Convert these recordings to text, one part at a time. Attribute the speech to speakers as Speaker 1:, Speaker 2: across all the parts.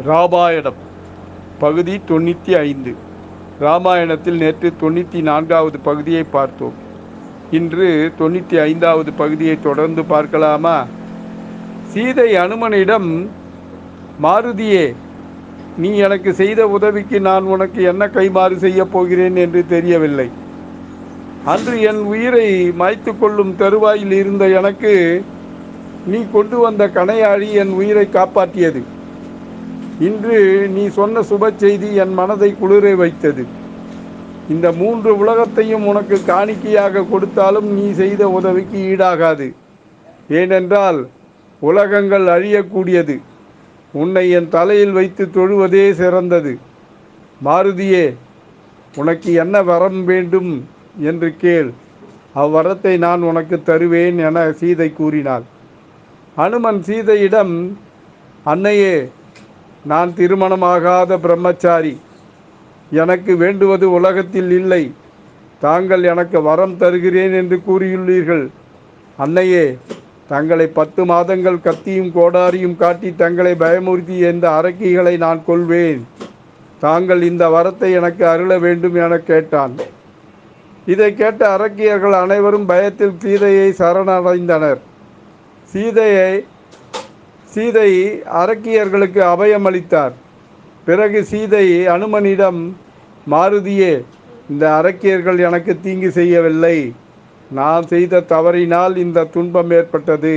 Speaker 1: ராமாயணம் பகுதி 95. ராமாயணத்தில் நேற்று 94வது பகுதியை பார்த்தோம். இன்று 95வது பகுதியை தொடர்ந்து பார்க்கலாமா? சீதை அனுமனிடம், மாருதியே, நீ எனக்கு செய்த உதவிக்கு நான் உனக்கு என்ன கைமாறு செய்யப் போகிறேன் என்று தெரியவில்லை. அன்று என் உயிரை மாய்த்து கொள்ளும் தருவாயில் இருந்த எனக்கு நீ கொண்டு வந்த கணையாழி என் உயிரை காப்பாற்றியது. இன்று நீ சொன்ன சுப செய்தி என் மனதை குளிர வைத்தது. இந்த 3 உலகத்தையும் உனக்கு காணிக்கையாக கொடுத்தாலும் நீ செய்த உதவிக்கு ஈடாகாது. ஏனென்றால் உலகங்கள் அழியக்கூடியது. உன்னை என் தலையில் வைத்து தொழுவதே சிறந்தது. மாருதியே, உனக்கு என்ன வரம் வேண்டும் என்று கேள், அவ்வரத்தை நான் உனக்கு தருவேன் என சீதை கூறினாள். அனுமன் சீதையிடம், அன்னையே, நான் திருமணமாகாத பிரம்மச்சாரி. எனக்கு வேண்டுவது உலகத்தில் இல்லை. தாங்கள் எனக்கு வரம் தருகிறேன் என்று கூறியுள்ளீர்கள். அன்னையே, தங்களை 10 மாதங்கள் கத்தியும் கோடாரியும் காட்டி தங்களை பயமுறுத்தி இந்த அரக்கிகளை நான் கொள்வேன். தாங்கள் இந்த வரத்தை எனக்கு அருள வேண்டும் என கேட்டான். இதை கேட்ட அரக்கியர்கள் அனைவரும் பயத்தில் சீதையை சரணடைந்தனர். சீதை அரக்கியர்களுக்கு அபயமளித்தார். பிறகு சீதை அனுமனிடம், மாருதியே, இந்த அரக்கியர்கள் எனக்கு தீங்கு செய்யவில்லை. நான் செய்த தவறினால் இந்த துன்பம் ஏற்பட்டது.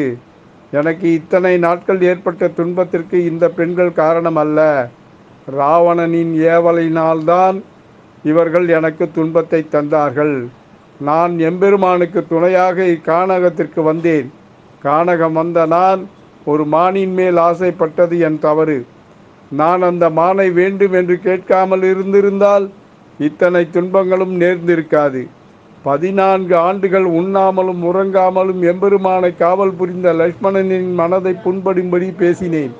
Speaker 1: எனக்கு இத்தனை நாட்கள் ஏற்பட்ட துன்பத்திற்கு இந்த பெண்கள் காரணம் அல்ல. ராவணனின் ஏவலினால்தான் இவர்கள் எனக்கு துன்பத்தை தந்தார்கள். நான் எம்பெருமானுக்கு துணையாக இக்கானகத்திற்கு வந்தேன். கானகம் வந்த நான் ஒரு மானின் மேல் ஆசைப்பட்டது என் தவறு. நான் அந்த மானை வேண்டும் என்று கேட்காமல் இருந்திருந்தால் இத்தனை துன்பங்களும் நேர்ந்திருக்காது. 14 ஆண்டுகள் உண்ணாமலும் உறங்காமலும் எம்பெருமானை காவல் புரிந்த லக்ஷ்மணனின் மனதை புண்படும்படி பேசினேன்.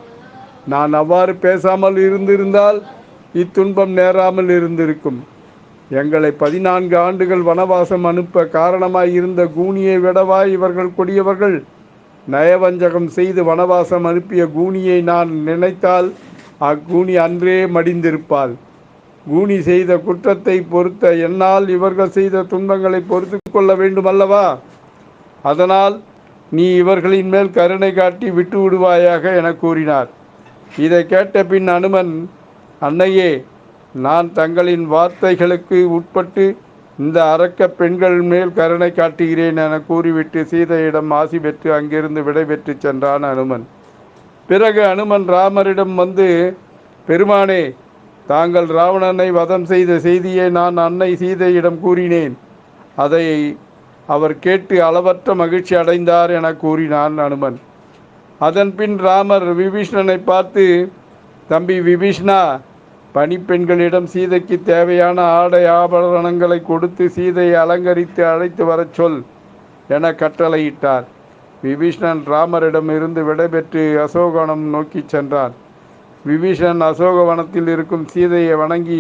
Speaker 1: நான் அவ்வாறு பேசாமல் இருந்திருந்தால் இத்துன்பம் நேராமல் இருந்திருக்கும். எங்களை 14 ஆண்டுகள் வனவாசம் அனுப்ப காரணமாய் இருந்த கூனியை விடவா இவர்கள் கொடியவர்கள்? நயவஞ்சகம் செய்து வனவாசம் அனுப்பிய கூனியை நான் நினைத்தால் அக்கூனி அன்றே மடிந்திருப்பாள். கூனி செய்த குற்றத்தை பொறுத்த என்னால் இவர்கள் செய்த துன்பங்களை பொறுத்து கொள்ள வேண்டும் அல்லவா? அதனால் நீ இவர்களின் மேல் கருணை காட்டி விட்டு விடுவாயாக என கூறினார். இதை கேட்ட பின் அனுமன், அன்னையே, நான் தங்களின் வார்த்தைகளுக்கு உட்பட்டு இந்த அரக்க பெண்கள் மேல் கருணை காட்டுகிறேன் என கூறிவிட்டு சீதையிடம் ஆசி பெற்று அங்கிருந்து விடைபெற்று சென்றான் அனுமன். பிறகு அனுமன் ராமரிடம் வந்து, பெருமானே, தாங்கள் ராவணனை வதம் செய்த செய்தியை நான் அன்னை சீதையிடம் கூறினேன். அதை அவர் கேட்டு அளவற்ற மகிழ்ச்சி அடைந்தார் என கூறினான் அனுமன். அதன் பின் ராமர் விபீஷ்ணனை பார்த்து, தம்பி விபீஷ்ணா, பணிப்பெண்களிடம் சீதைக்கு தேவையான ஆடை ஆபரணங்களை கொடுத்து சீதையை அலங்கரித்து அழைத்து வரச் சொல் என கட்டளையிட்டார். விபீஷ்ணன் ராமரிடம் இருந்து விடைபெற்று அசோகவனம் நோக்கி சென்றான். விபீஷணன் அசோகவனத்தில் இருக்கும் சீதையை வணங்கி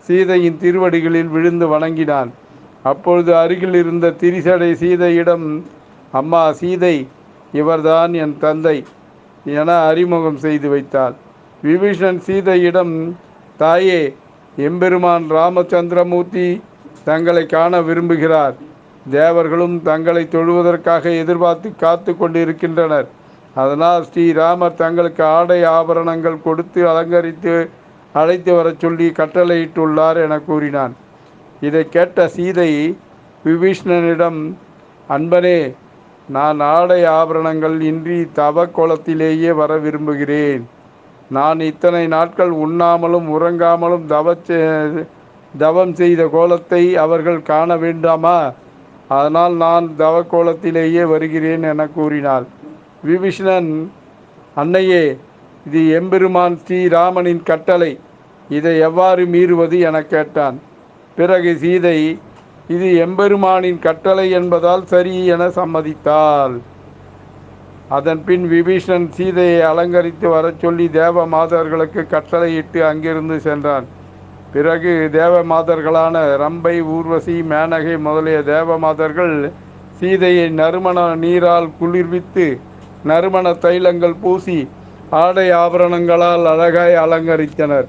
Speaker 1: சீதையின் திருவடிகளில் விழுந்து வணங்கினான். அப்பொழுது அருகில் இருந்த திரிசடை சீதையிடம், அம்மா சீதை, இவர்தான் என் தந்தை என அறிமுகம் செய்து வைத்தாள். விபீஷணன் சீதையிடம், தாயே, எம்பெருமான் ராமச்சந்திரமூர்த்தி தங்களை காண விரும்புகிறார். தேவர்களும் தங்களை தொழுவதற்காக எதிர்பார்த்து காத்து கொண்டிருக்கின்றனர். அதனால் ஸ்ரீராமர் தங்களுக்கு ஆடை ஆபரணங்கள் கொடுத்து அலங்கரித்து அழைத்து வரச் சொல்லி கட்டளையிட்டுள்ளார் என கூறினான். இதை கேட்ட சீதை விபீஷ்ணனிடம், அன்பனே, நான் ஆடை ஆபரணங்கள் இன்றி தவ கோலத்திலேயே வர விரும்புகிறேன். நான் இத்தனை நாட்கள் உண்ணாமலும் உறங்காமலும் தவம் செய்த கோலத்தை அவர்கள் காண வேண்டாமா? அதனால் நான் தவ கோலத்திலேயே வருகிறேன் என கூறினாள். விபீஷணன், அன்னையே, இது எம்பெருமான் ஸ்ரீராமனின் கட்டளை. இதை எவ்வாறு மீறுவது என கேட்டான். பிறகு சீதை, இது எம்பெருமானின் கட்டளை என்பதால் சரி என சம்மதித்தாள். அதன் பின் விபீஷணன் சீதையை அலங்கரித்து வரச் சொல்லி தேவ மாதர்களுக்கு கட்டளையிட்டு அங்கிருந்து சென்றான். பிறகு தேவ மாதர்களான ரம்பை, ஊர்வசி, மேனகை முதலிய தேவ மாதர்கள் சீதையை நறுமண நீரால் குளிர்வித்து நறுமண தைலங்கள் பூசி ஆடை ஆபரணங்களால் அழகாய் அலங்கரித்தனர்.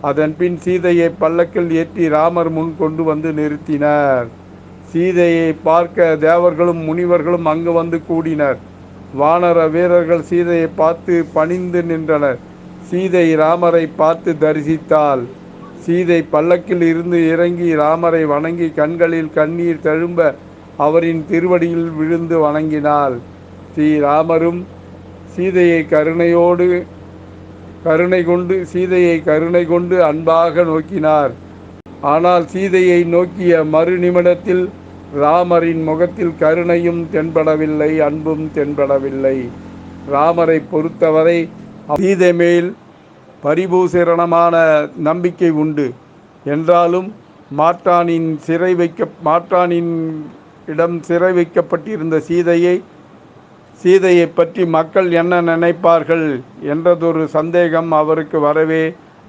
Speaker 1: அதன்பின் சீதையை பல்லக்கில் ஏற்றி ராமர் முன் கொண்டு வந்து நிறுத்தினர். சீதையை பார்க்க தேவர்களும் முனிவர்களும் அங்கு வந்து கூடினர். வானர வீரர்கள் சீதையை பார்த்து பணிந்து நின்றனர். சீதை ராமரை பார்த்து தரிசித்தாள். சீதை பல்லக்கில் இருந்து இறங்கி ராமரை வணங்கி கண்களில் கண்ணீர் தழும்ப அவரின் திருவடியில் விழுந்து வணங்கினாள். ஸ்ரீராமரும் சீதையை கருணை கொண்டு அன்பாக நோக்கினார். ஆனால் சீதையை நோக்கிய மறு நிமிடத்தில் ராமரின் முகத்தில் கருணையும் தென்படவில்லை, அன்பும் தென்படவில்லை. ராமரை பொறுத்தவரை சீதை மேல் பரிபூசரணமான நம்பிக்கை உண்டு. என்றாலும் மாற்றானின் இடம் சிறை வைக்கப்பட்டிருந்த சீதையை பற்றி மக்கள் என்ன நினைப்பார்கள் என்றதொரு சந்தேகம் அவருக்கு வரவே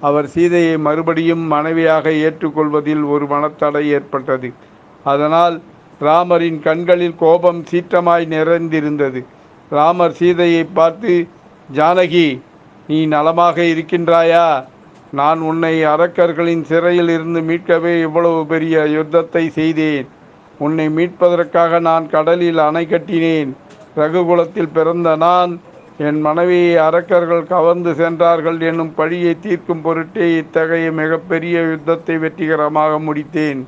Speaker 1: அவர் சீதையை மறுபடியும் மனைவியாக ஏற்றுக்கொள்வதில் ஒரு மனத்தடை ஏற்பட்டது. அதனால் ராமரின் கண்களில் கோபம் சீற்றமாய் நிறைந்திருந்தது. ராமர் சீதையை பார்த்து, ஜானகி, நீ நலமாக இருக்கின்றாயா? நான் உன்னை அரக்கர்களின் சிறையில் இருந்து மீட்கவே இவ்வளவு பெரிய யுத்தத்தை செய்தேன். உன்னை மீட்பதற்காக நான் கடலில் அணை கட்டினேன். ரகுகுலத்தில் பிறந்த நான் என் மனைவியை அரக்கர்கள் கவர்ந்து சென்றார்கள் என்னும் பழியை தீர்க்கும் பொருட்டே இத்தகைய மிகப்பெரிய யுத்தத்தை வெற்றிகரமாக முடித்தேன்.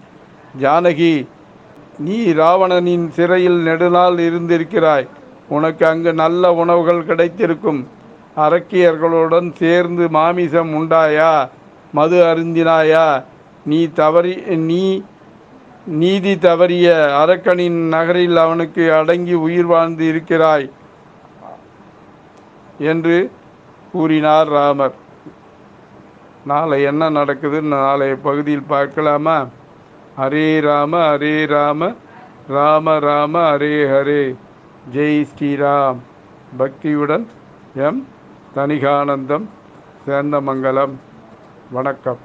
Speaker 1: ஜானகி, நீ ராவணனின் சிறையில் நெடுநாள் இருந்திருக்கிறாய். உனக்கு அங்கு நல்ல உணவுகள் கிடைத்திருக்கும். அரக்கியர்களுடன் சேர்ந்து மாமிசம் உண்டாயா? மது அருந்தினாயா? நீதி தவறிய அரக்கனின் நகரில் அவனுக்கு அடங்கி உயிர் வாழ்ந்து இருக்கிறாய் என்று கூறினார் ராமர். நாளை என்ன நடக்குதுன்னு நாளைய பகுதியில் பார்க்கலாமா? ஹரே ராம ஹரே ராம ராம ராம ஹரே ஹரே. ஜெய் ஸ்ரீராம். பக்தியுடன் எம் தனிகானந்தம், சேந்தமங்கலம். வணக்கம்.